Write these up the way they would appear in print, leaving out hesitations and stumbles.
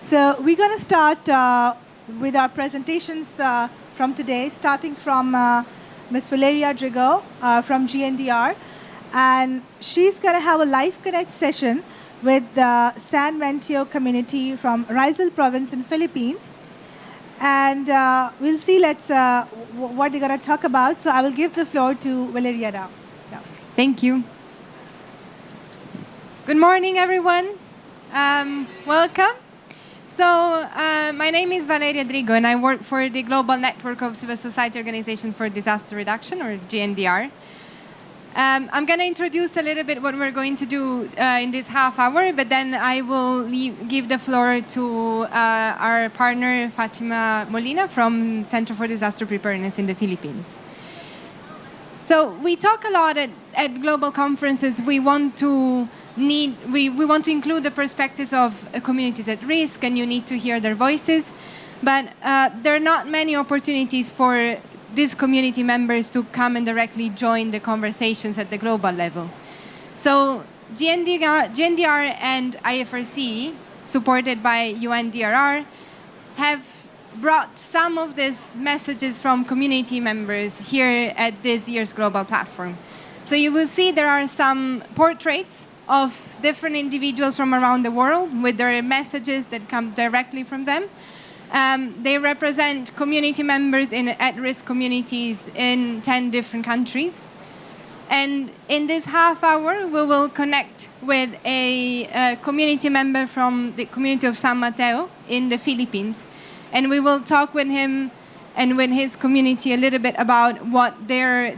So we're going to start with our presentations from today, starting from Ms. Valeria Drigo from GNDR. And she's going to have a live connect session with the San Mateo community from Rizal Province in Philippines. And we'll see what they're going to talk about. So I will give the floor to Valeria now. Yeah. Thank you. Good morning, everyone. Welcome. So my name is Valeria Drigo, and I work for the Global Network of Civil Society Organizations for Disaster Reduction, or GNDR. I'm going to introduce a little bit what we're going to do in this half hour, but then I will give the floor to our partner, Fatima Molina, from Center for Disaster Preparedness in the Philippines. So we talk a lot at global conferences. We want to include the perspectives of communities at risk, and you need to hear their voices. But there are not many opportunities for these community members to come and directly join the conversations at the global level. So GNDR and IFRC, supported by UNDRR, have brought some of these messages from community members here at this year's global platform. So you will see there are some portraits of different individuals from around the world with their messages that come directly from them. They represent community members in at-risk communities in 10 different countries. And in this half hour, we will connect with a community member from the community of San Mateo in the Philippines. And we will talk with him and with his community a little bit about what their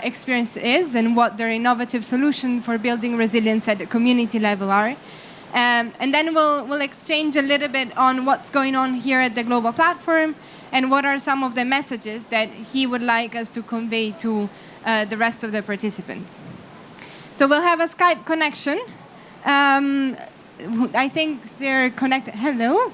experience is and what their innovative solution for building resilience at the community level are. And then we'll exchange a little bit on what's going on here at the global platform and what are some of the messages that he would like us to convey to the rest of the participants. So we'll have a Skype connection. I think they're connected. Hello.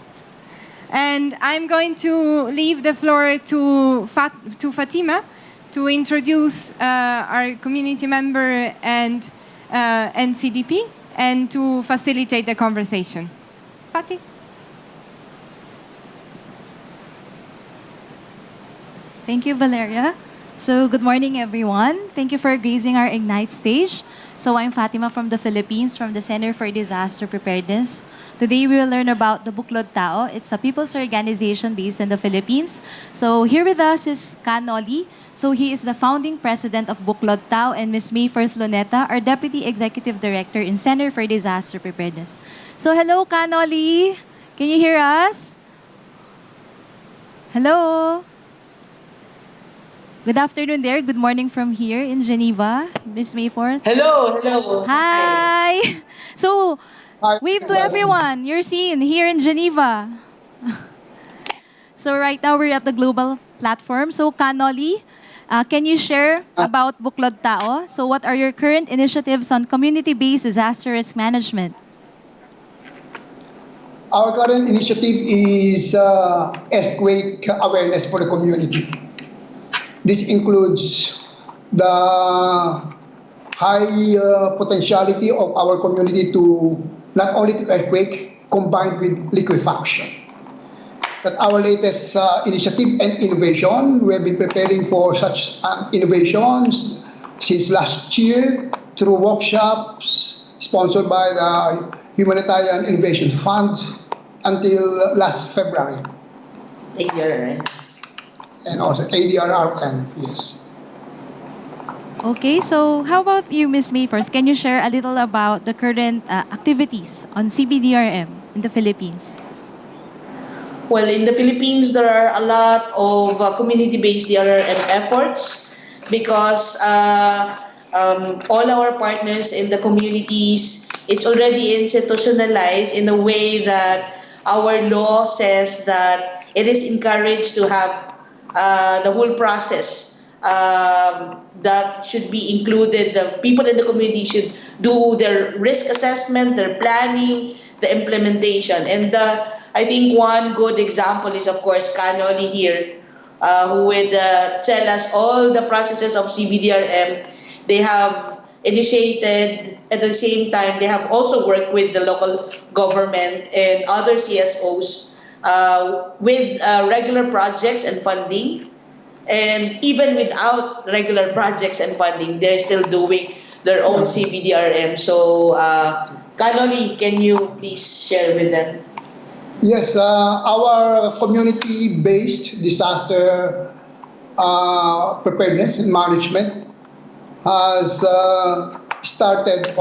And I'm going to leave the floor to Fatima to introduce our community member and CDP and to facilitate the conversation. Fati. Thank you, Valeria. So good morning, everyone. Thank you for gracing our Ignite stage. So I'm Fatima from the Philippines, from the Center for Disaster Preparedness. Today we will learn about the Buklod Tao. It's a people's organization based in the Philippines. So here with us is Kanoli. So he is the founding president of Buklod Tao, and Ms. Mayforth Luneta, our deputy executive director in Center for Disaster Preparedness. So hello, Kanoli. Can you hear us? Hello. Good afternoon there. Good morning from here in Geneva, Ms. Mayforth. Hello, hello. Hi. So, wave to everyone. You're seen here in Geneva. So right now we're at the global platform. So Kanoli, can you share about Buklod Tao? So what are your current initiatives on community-based disaster risk management? Our current initiative is earthquake awareness for the community. This includes the high potentiality of our community to not only to earthquake combined with liquefaction. That our latest initiative and innovation, we have been preparing for such innovations since last year through workshops sponsored by the Humanitarian Innovation Fund until last February. ADRR. And also ADRR, yes. Okay, so how about you, Ms. Mayforth? Can you share a little about the current activities on CBDRM in the Philippines? Well, in the Philippines, there are a lot of community-based DRRM efforts because all our partners in the communities, it's already institutionalized in a way that our law says that it is encouraged to have the whole process that should be included. The people in the community should do their risk assessment, their planning, the implementation. And I think one good example is, of course, Kanoli here, who would tell us all the processes of CBDRM. They have initiated. At the same time, they have also worked with the local government and other CSOs with regular projects and funding. And even without regular projects and funding, they're still doing their own CBDRM. So, Kanoli, can you please share with them? Yes, our community-based disaster preparedness and management has started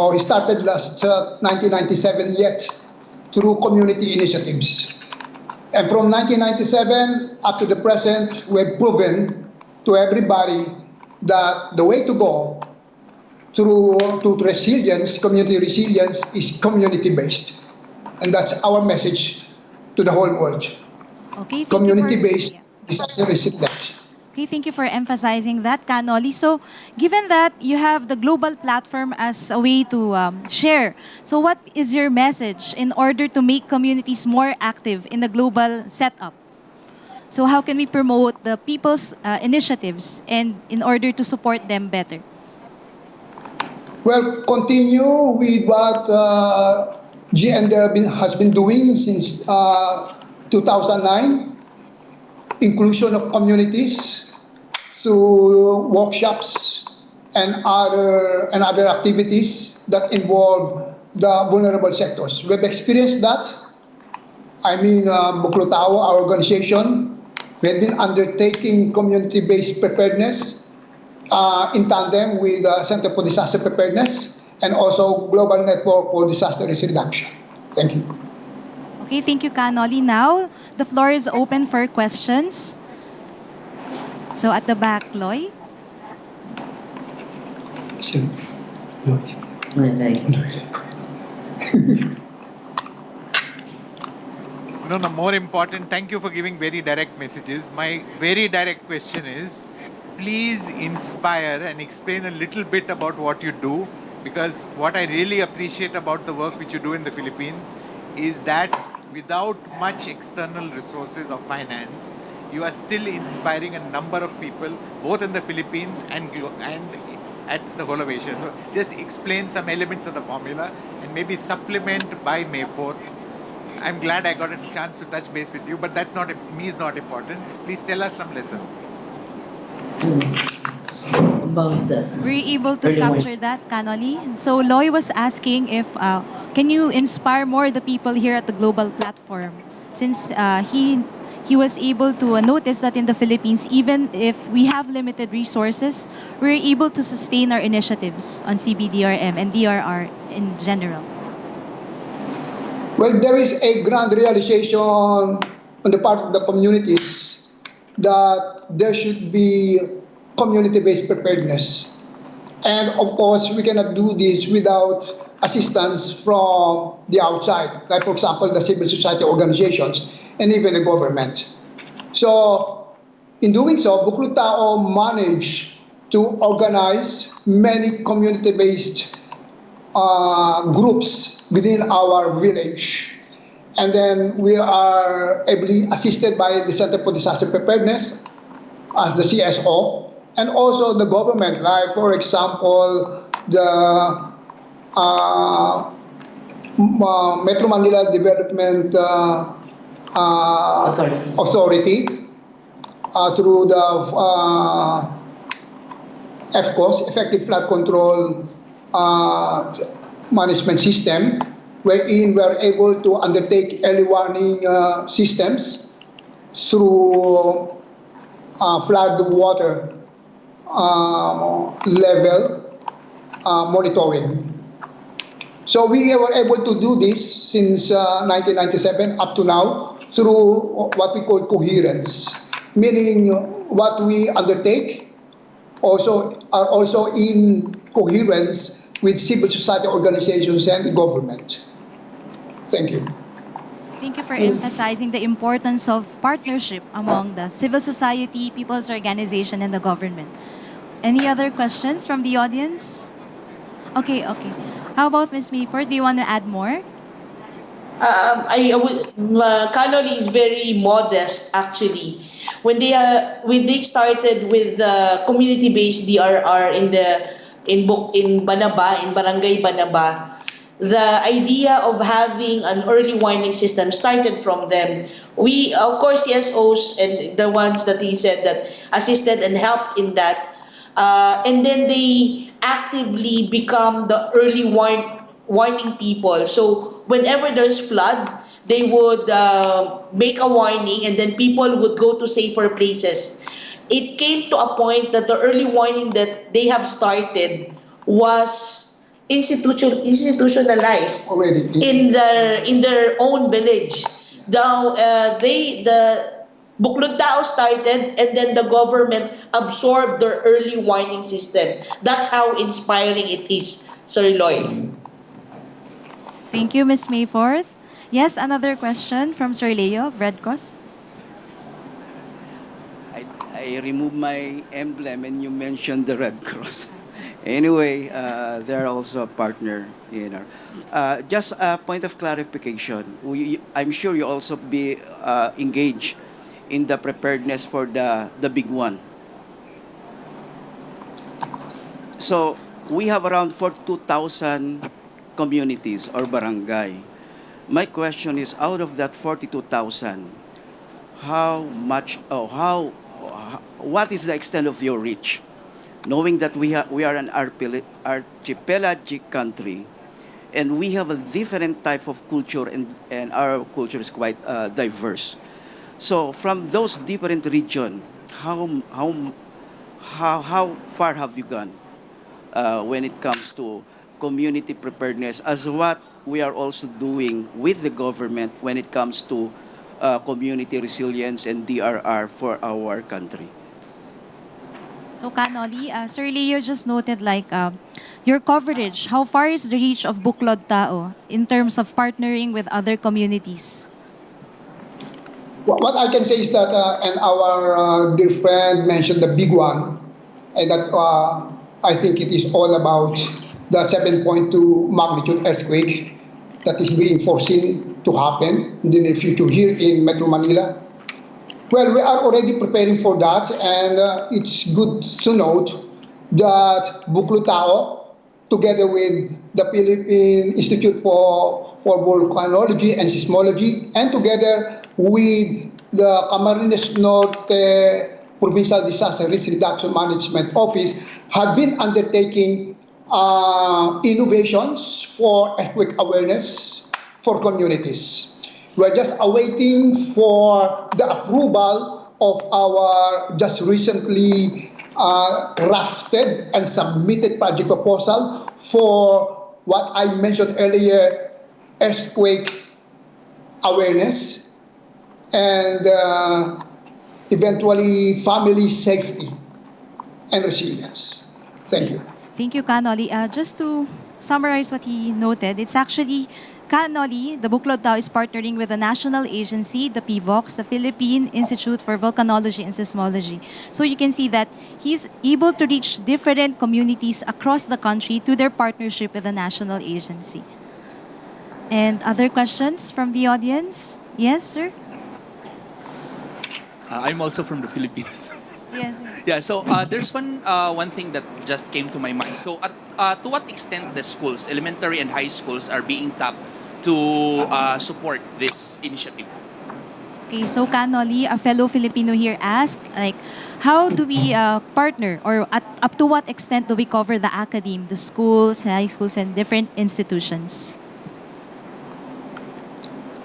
last 1997 yet through community initiatives. And from 1997 up to the present, we've proven to everybody that the way to go to resilience, community resilience, is community-based. And that's our message to the whole world. Okay, Community-based disaster resilience. Okay, thank you for emphasizing that, Kanoli. So, given that you have the global platform as a way to share, so what is your message in order to make communities more active in the global setup? So, how can we promote the people's initiatives and in order to support them better? Well, continue with what GNDR has been doing since 2009. Inclusion of communities through workshops and other activities that involve the vulnerable sectors. We've experienced that. I mean, Buklod Tao, our organization, we have been undertaking community-based preparedness in tandem with the Center for Disaster Preparedness and also Global Network for Disaster Risk Reduction. Thank you. Okay, thank you, Kanoli. Now, the floor is open for questions. So, at the back, Loy. No, more important, thank you for giving very direct messages. My very direct question is, please inspire and explain a little bit about what you do, because what I really appreciate about the work which you do in the Philippines is that without much external resources of finance, you are still inspiring a number of people, both in the Philippines and at the whole of Asia. So just explain some elements of the formula and maybe supplement by May 4th. I'm glad I got a chance to touch base with you, but that's not me is not important. Please tell us some lesson. About that. Were you able to capture that, Kanoli? So Loy was asking if, can you inspire more the people here at the global platform? Since he was able to notice that in the Philippines, even if we have limited resources, we're able to sustain our initiatives on CBDRM and DRR in general. Well, there is a grand realization on the part of the communities that there should be community-based preparedness. And of course, we cannot do this without assistance from the outside, like for example, the civil society organizations and even the government. So, in doing so, Buklod Tao managed to organize many community-based groups within our village. And then we are ably assisted by the Center for Disaster Preparedness as the CSO, and also the government, like for example, the Metro Manila Development Authority through the EFCOS, Effective Flood Control Management System, wherein we are able to undertake early warning systems through flood water level monitoring. So we were able to do this since 1997 up to now through what we call coherence, meaning what we undertake are also in coherence with civil society organizations and the government. Thank you. Thank you for emphasizing the importance of partnership among the civil society, people's organization, and the government. Any other questions from the audience? Okay. How about Ms. Mayford? Do you want to add more? Kanoli is very modest actually. When they started with the community-based DRR in the in Banaba, in Barangay Banaba, the idea of having an early warning system started from them. We, of course, CSOs and the ones that he said that assisted and helped in that, and then they actively become the early warning people. So whenever there's flood, they would make a warning, and then people would go to safer places. It came to a point that the early warning that they have started was institutionalized Already. in their own village. Now the Buklod Tao started, and then the government absorbed their early warning system. That's how inspiring it is, Sir Loy. Thank you, Ms. Mayforth. Yes, another question from Sir Leo of Red Cross. I removed my emblem and you mentioned the Red Cross. Anyway, they're also a partner. Just a point of clarification. I'm sure you also be engaged in the preparedness for the big one. So we have around 42,000 communities or barangay. My question is, out of that 42,000, what is the extent of your reach? Knowing that we are an archipelagic country, and we have a different type of culture, and our culture is quite diverse. So from those different regions, how far have you gone when it comes to community preparedness, as what we are also doing with the government when it comes to community resilience and DRR for our country? So, Kanoli, Sir Leo just noted your coverage. How far is the reach of Buklod Tao in terms of partnering with other communities? What I can say is that, and our dear friend mentioned the big one, and that I think it is all about the 7.2 magnitude earthquake that is being foreseen to happen in the near future here in Metro Manila. Well, we are already preparing for that, and it's good to note that Buklod Tao, together with the Philippine Institute for Volcanology and Seismology, and together with the Camarines Norte Provincial Disaster Risk Reduction Management Office, have been undertaking innovations for earthquake awareness for communities. We're just awaiting for the approval of our just recently drafted and submitted project proposal for what I mentioned earlier, earthquake awareness and eventually family safety and resilience. Thank you. Thank you, Kanoli. Just to summarize what he noted, it's actually Kanoli, the Buklod Tao, is partnering with the national agency, the PVOX, the Philippine Institute for Volcanology and Seismology. So you can see that he's able to reach different communities across the country through their partnership with the national agency. And other questions from the audience? Yes, sir? I'm also from the Philippines. Yes. Yeah, so there's one thing that just came to my mind. So to what extent the schools, elementary and high schools, are being tapped to support this initiative? Okay, so Kanoli, a fellow Filipino here asked, how do we partner, or up to what extent do we cover the academe, the schools, high schools, and different institutions?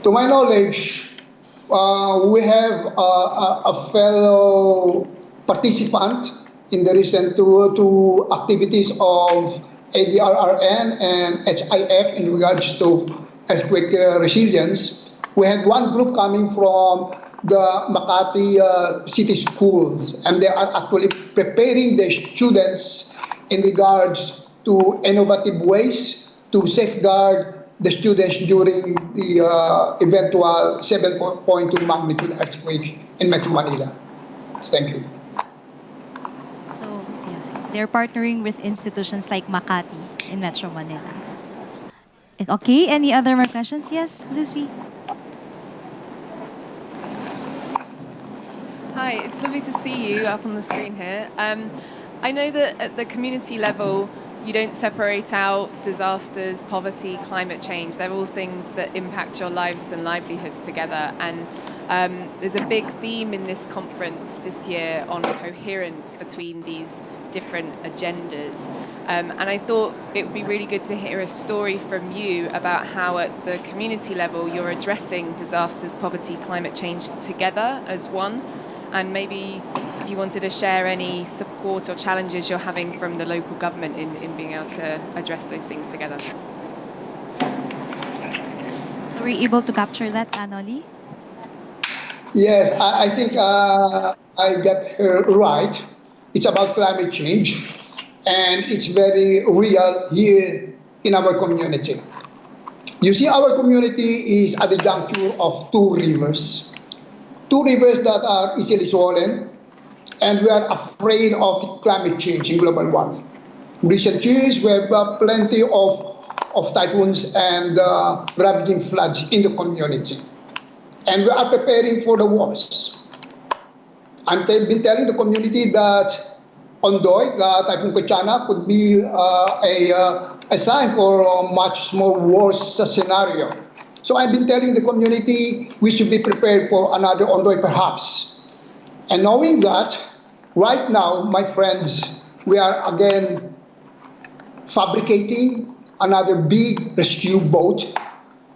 To my knowledge, we have a fellow participant in the recent two activities of ADRRN and HIF in regards to earthquake resilience. We had one group coming from the Makati City Schools, and they are actually preparing the students in regards to innovative ways to safeguard the students during the eventual 7.2 magnitude earthquake in Metro Manila. Thank you. So, yeah, they're partnering with institutions like Makati in Metro Manila. Okay, any other more questions? Yes, Lucy. Hi, it's lovely to see you up on the screen here. I know that at the community level, you don't separate out disasters, poverty, climate change. They're all things that impact your lives and livelihoods together. And there's a big theme in this conference this year on coherence between these different agendas. And I thought it would be really good to hear a story from you about how at the community level you're addressing disasters, poverty, climate change together as one. And maybe if you wanted to share any support or challenges you're having from the local government in being able to address those things together. So we're able to capture that, Anoli? Yes, I think I got her right. It's about climate change, and it's very real here in our community. You see, our community is at the juncture of two rivers that are easily swollen, and we are afraid of climate change and global warming. Recent years, we have plenty of typhoons and ravaging floods in the community. And we are preparing for the worst. I've been telling the community that Ondoy, Typhoon Kachana, could be a sign for a much more worse scenario. So I've been telling the community we should be prepared for another Ondoy perhaps. And knowing that, right now, my friends, we are again fabricating another big rescue boat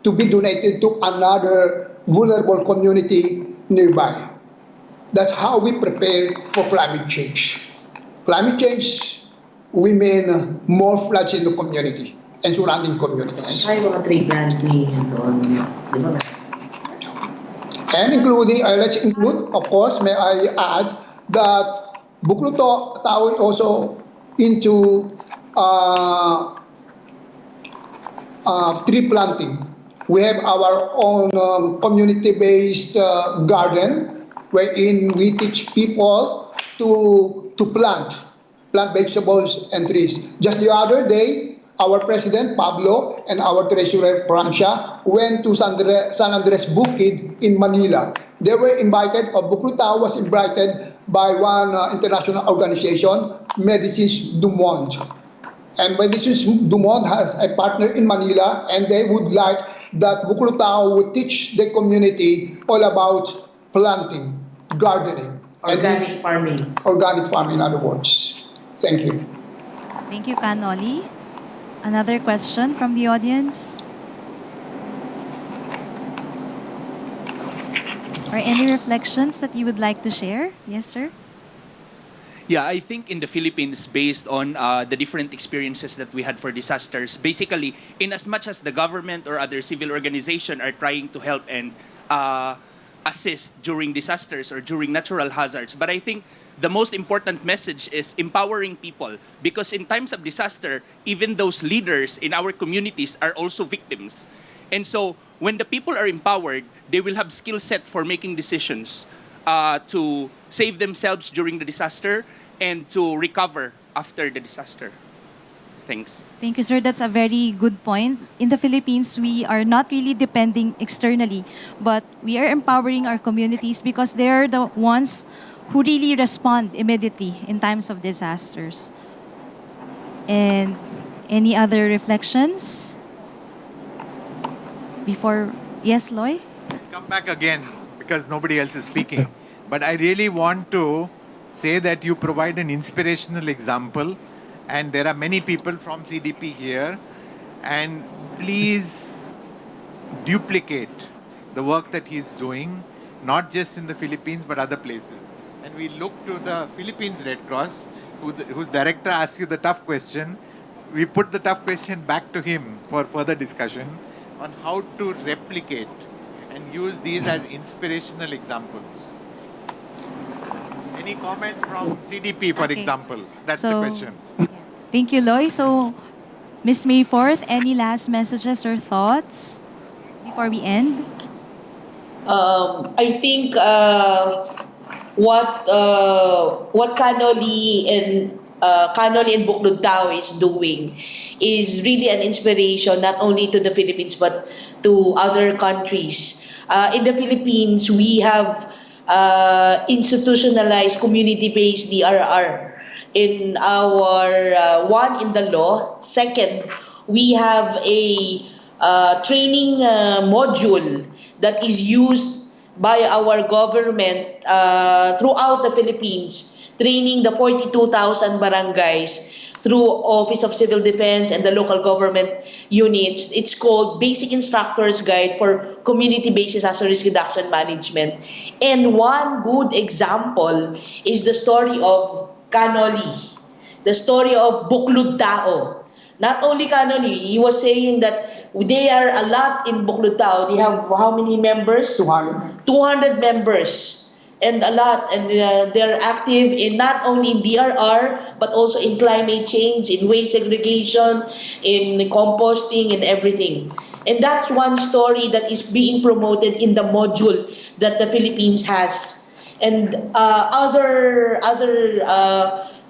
to be donated to another vulnerable community nearby. That's how we prepare for climate change. Climate change, we mean more floods in the community and surrounding communities. Ay, mga tree planting and doon. Di ba? And including, let's include, of course, may I add that Buklod Tao is also into tree planting. We have our own community-based garden wherein we teach people to plant vegetables and trees. Just the other day, our president, Pablo, and our treasurer, Francia, went to San Andres Bukid in Manila. They were invited, or Buklod Tao was invited by one international organization, Medicines du Monde. And Medicines du Monde has a partner in Manila, and they would like that Buklod Tao would teach the community all about planting, gardening. Organic farming. Organic farming, in other words. Thank you. Thank you, Kanoli. Another question from the audience? Or any reflections that you would like to share? Yes, sir? Yeah, I think in the Philippines, based on the different experiences that we had for disasters, basically, in as much as the government or other civil organization are trying to help and assist during disasters or during natural hazards, but I think the most important message is empowering people, because in times of disaster, even those leaders in our communities are also victims. And so when the people are empowered, they will have skill set for making decisions to save themselves during the disaster and to recover after the disaster. Thanks. Thank you, sir. That's a very good point. In the Philippines, we are not really depending externally, but we are empowering our communities because they are the ones who really respond immediately in times of disasters. And any other reflections? Before, yes, Loy? Come back again because nobody else is speaking. But I really want to say that you provide an inspirational example, and there are many people from CDP here, and please duplicate the work that he's doing, not just in the Philippines but other places. And we look to the Philippines Red Cross, whose director asks you the tough question. We put the tough question back to him for further discussion on how to replicate and use these as inspirational examples. Any comment from CDP, for Okay. example? That's So- the question. Thank you, Loy. So, Ms. Mayforth, any last messages or thoughts before we end? I think what Kanoli and Buklod Tao is doing is really an inspiration not only to the Philippines but to other countries. In the Philippines, we have institutionalized community-based DRR. in our one in the law. Second, we have a training module that is used by our government throughout the Philippines, training the 42,000 barangays through Office of Civil Defense and the local government units. It's called Basic Instructor's Guide for Community-Based Disaster Risk Reduction Management. And one good example is the story of Kanoli, the story of Buklod Tao. Not only Kanoli, he was saying that they are a lot in Buklod Tao. They have how many members? 200. 200 members. And a lot, and they're active in not only in DRR but also in climate change, in waste segregation, in composting, and everything. And that's one story that is being promoted in the module that the Philippines has. And other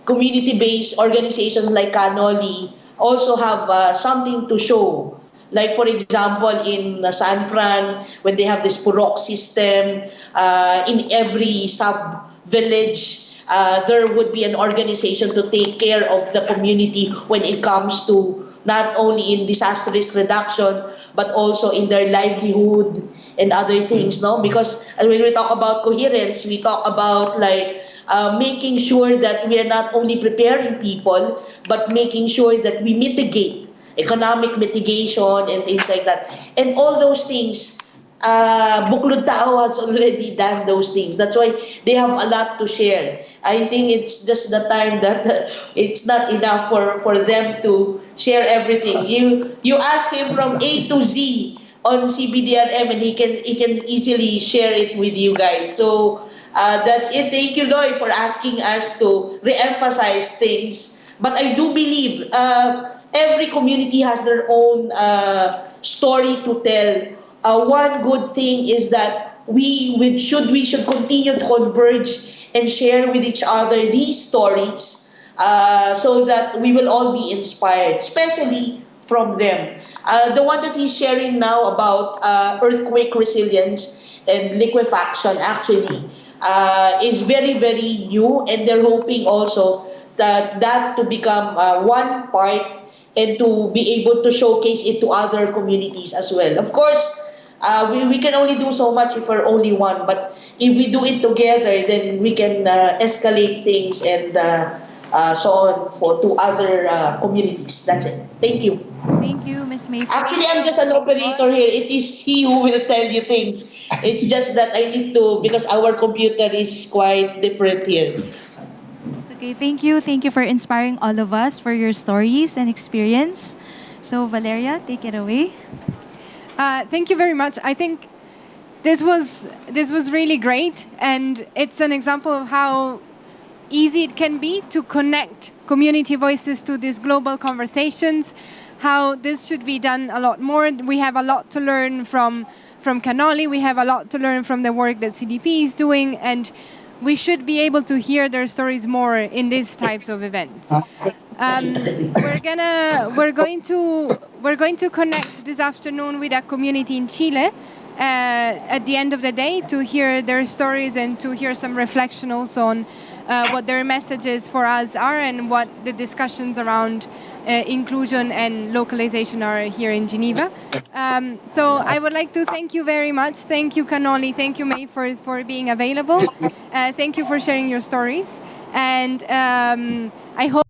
community-based organizations like Canoli also have something to show. Like, for example, in San Fran, when they have this Purok system, in every sub-village, there would be an organization to take care of the community when it comes to not only in disaster risk reduction, but also in their livelihood and other things, no? Because when we talk about coherence, we talk about like making sure that we are not only preparing people, but making sure that we mitigate economic mitigation and things like that. And all those things, Buklod Tao has already done those things. That's why they have a lot to share. I think it's just the time that it's not enough for them to share everything. You ask him from A to Z on CBDRM and he can easily share it with you guys. So that's it. Thank you, Loy, for asking us to re-emphasize things. But I do believe every community has their own story to tell. One good thing is that we should continue to converge and share with each other these stories so that we will all be inspired, especially from them. The one that he's sharing now about earthquake resilience and liquefaction actually is very, very new, and they're hoping also that to become one part and to be able to showcase it to other communities as well. Of course, we can only do so much if we're only one, but if we do it together, then we can escalate things and so on to other communities. That's it. Thank you. Thank you, Ms. May. Actually, I'm just an operator here. It is he who will tell you things. It's just that I need to, because our computer is quite different here. It's okay. Thank you. Thank you for inspiring all of us for your stories and experience. So, Valeria, take it away. Thank you very much. I think this was really great, and it's an example of how easy it can be to connect community voices to these global conversations, how this should be done a lot more. We have a lot to learn from Canoli. We have a lot to learn from the work that CDP is doing, and we should be able to hear their stories more in these types of events. We're going to connect this afternoon with a community in Chile at the end of the day to hear their stories and to hear some reflection also on what their messages for us are and what the discussions around inclusion and localization are here in Geneva. So I would like to thank you very much. Thank you, Canoli. Thank you, May, for being available. Thank you for sharing your stories. And I hope